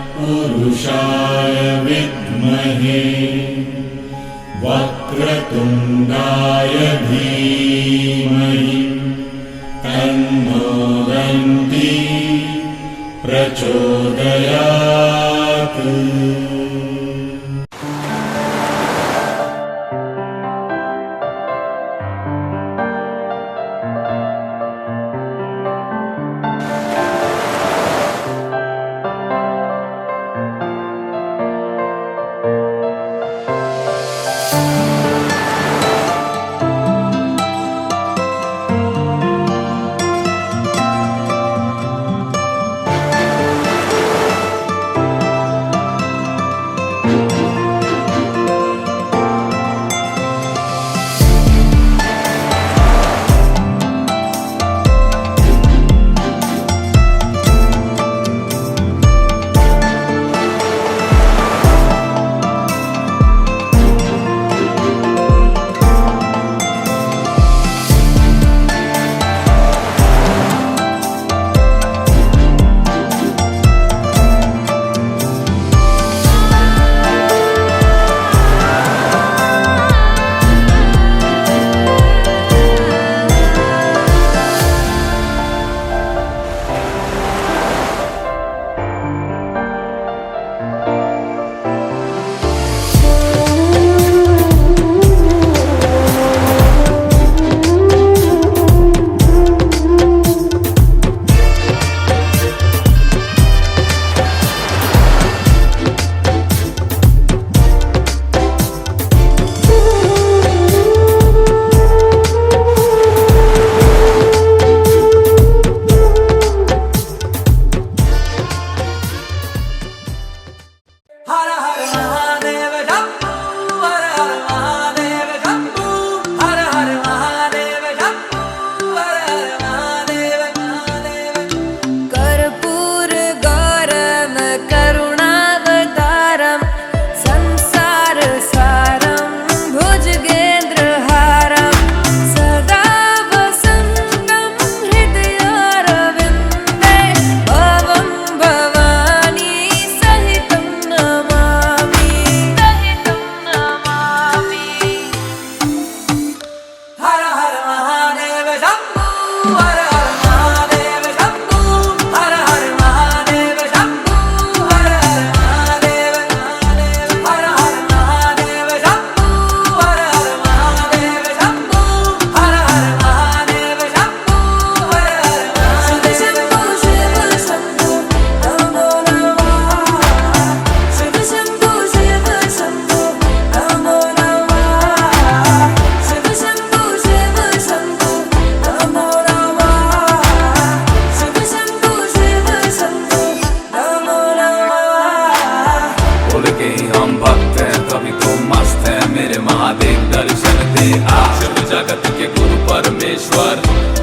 तत्पुरुषाय विद्महे वक्रतुण्डाय धीमहि तन्नो दन्ती प्रचोदयात्।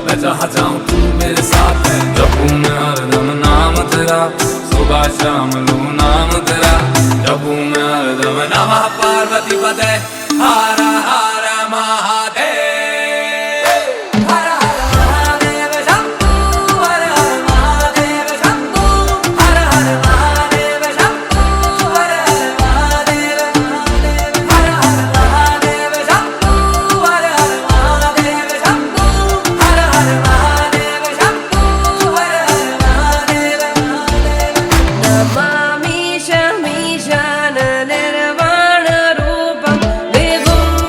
मैं जहाँ जाऊँ तू मेरे साथ है। जपूं मैं हरदम नाम तेरा, सुबह शाम लूं नाम तेरा। जपूं मैं हरदम नमः पार्वती पते, हर हर महादेव। नमामि शमीशान निर्वाण रूपं विभुं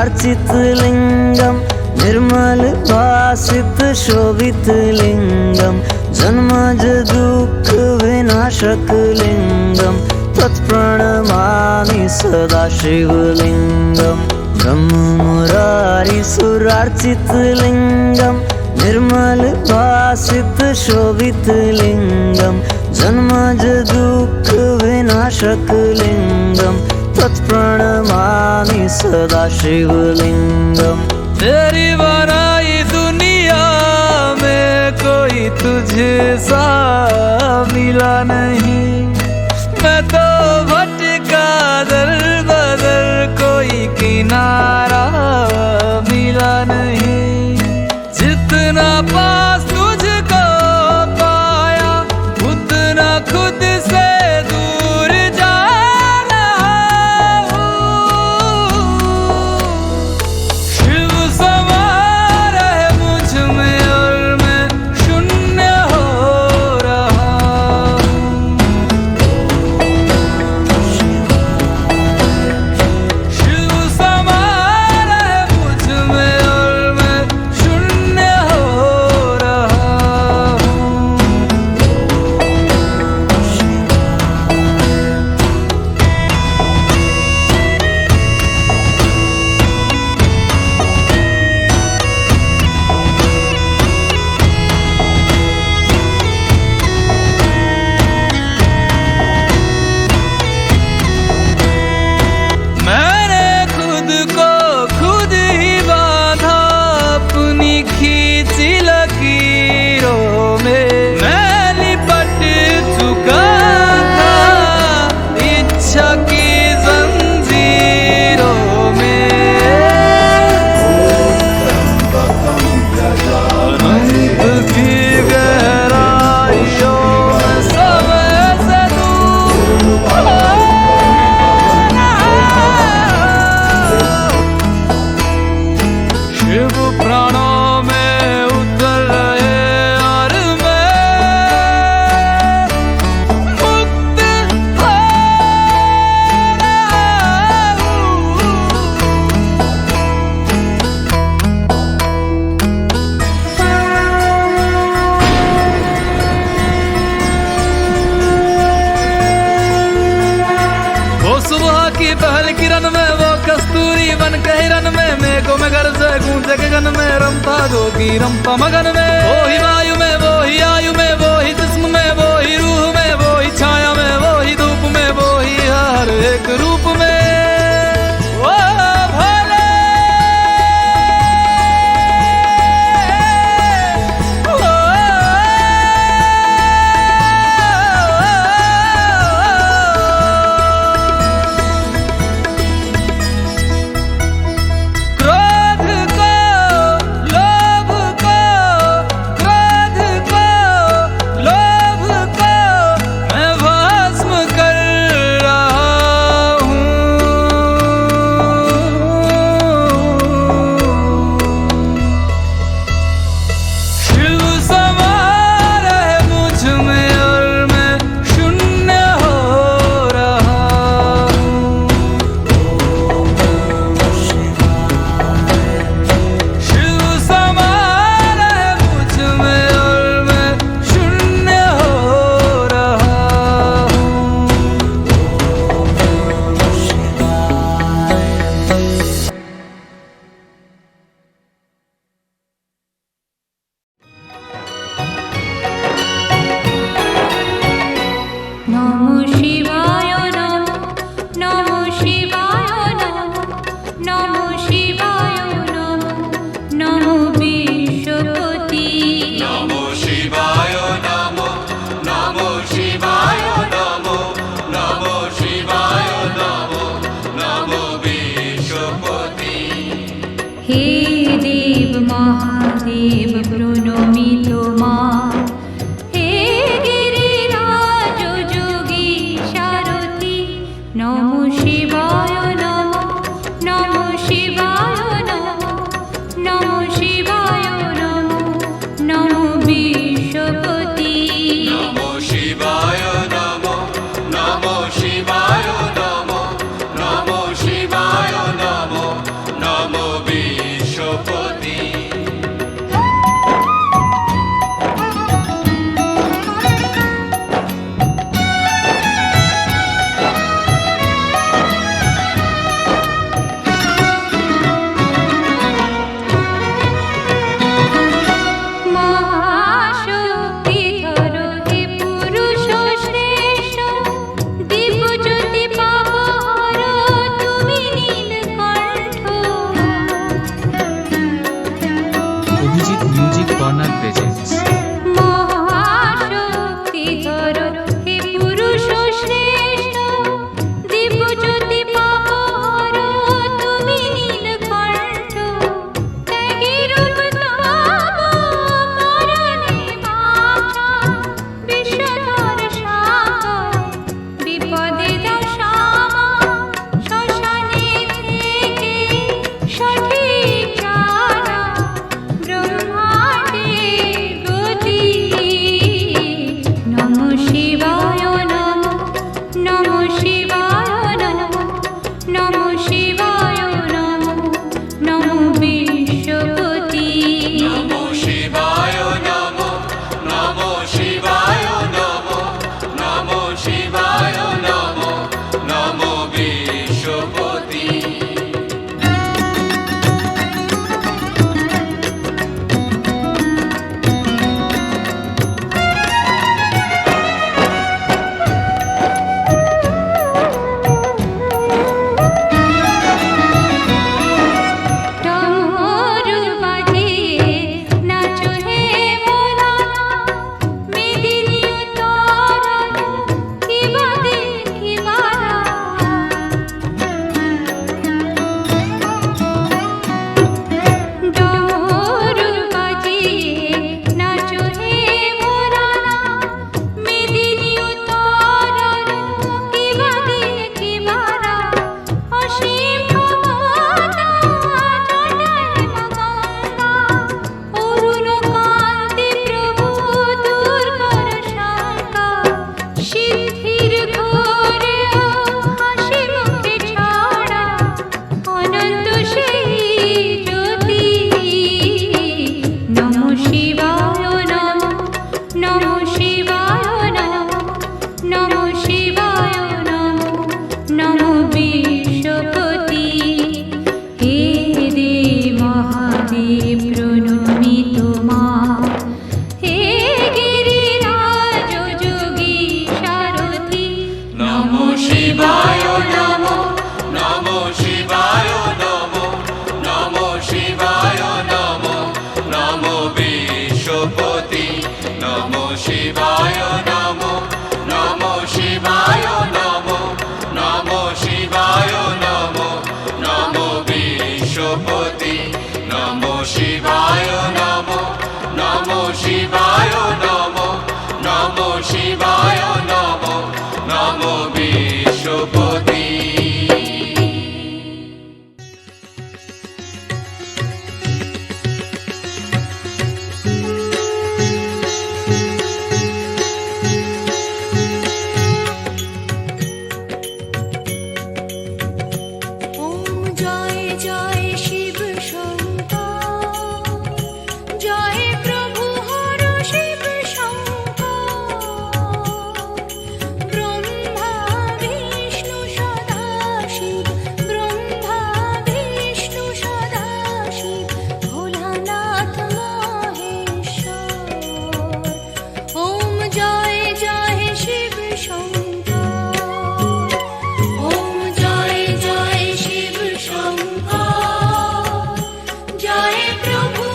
सुरार्चित लिंगम निर्मल भासित शोभित लिंगम जन्मज दुःख विनाशक लिंगम तत्प्रणमामि सदा शिवलिंगम ब्रह्म मुरारी सुरार्चित लिंगम निर्मल भासित शोभित लिंगम जन्मज दुःख विनाशक लिंगम तत्प्रणमामि सदा शिवलिंगम। तेरी बनाई दुनिया में कोई तुझे सा मिला नहीं, मैं तो भटका दर बदर कोई किनारा मिला नहीं। जितना पास तुझको पाया उतना खुद से दूर जा रहा हूँ। शिव समा रहे मुझ में और मैं शून्य हो रहा हूँ। शिव समा रहे मुझ में और मैं शून्य हो रहा हूँ। मैंने खुद को खुद ही बांधा अपनी खींची लकीरों में, मैं लिपट चुका था इच्छा की जंजीरों में। अनंत की गहराइयों में समय से दूर हो रहा। शिव प्राणों में उतर रहे और मैं मुक्त हो रहा हूँ। वो सुबह की पहल किरण में वो कस्तूरी बन के हिरन में, मेघों में घर से गूंजे गगन में रमता जोगी रमता मगन में। वो ही वायु में वो ही आयु में वो ही जिस्म में वो ही रूह में वो ही छाया में वो ही धूप में वो ही हर एक रूप में। वो भोले क्रोध को लोभ को क्रोध को लोभ को मैं भस्म कर रहा हूँ। शिव समा रहे मुझ में और मैं शून्य हो रहा हूँ। शिव समा रहे मुझ में और मैं शून्य हो रहा हूँ। नमो शिवाय नमो नमो शिवाय नमो नमो शिवाय नमो नमो विश्वपति नमो शिवाय नमो नमो शिवाय नमो नमो शिवाय नमो नमो विश्वपति। हे देव महादेव प्रणमि तोमार, हे गिरिराज जोगी सारथी नमो शिवाय नमो नमो शिवाय नमो नमो शिवाय नमो नमो विश्वपति नमो शिवाय नमो नमो शिवाय नमो नमो शिवाय नमो नमो বিশ্বপতি ডমরু বাজিয়ে নাচো হে মোরা মেদিনী তরণ কি বাদে কি বারা ডমরু বাজিয়ে নাচো হে মোরা মেদিনী তরণ কি বাদে কি বারা অসীম অরুণ কান্তি প্রভু দূর কর শঙ্কা সিদ্ধির ঘোরে হাসি মুখে ছড়া অনন্ত সেই জ্যোতি নমঃ শিবায় নমঃ নমঃ শিবায় নমঃ নমঃ শিবায় নমঃ নমঃ বিশ্বপতি হে দেব মহাদেব প্রণমি তোমার হে গিরিরাজ যোগী সারথি নমো শিবায় নমো নমো শিবায় নমো নমো শিবায় নমো নমো বিশ্বপতি নমো শিবায় নমো নমো শিবায় নমো নমো শিবায় নমো নমো বিশ্বপতি নমো শিবায় নমো নমো শিবায় নমো নমো শিবায় নমো নমো বিশ্বপতি ওম জয়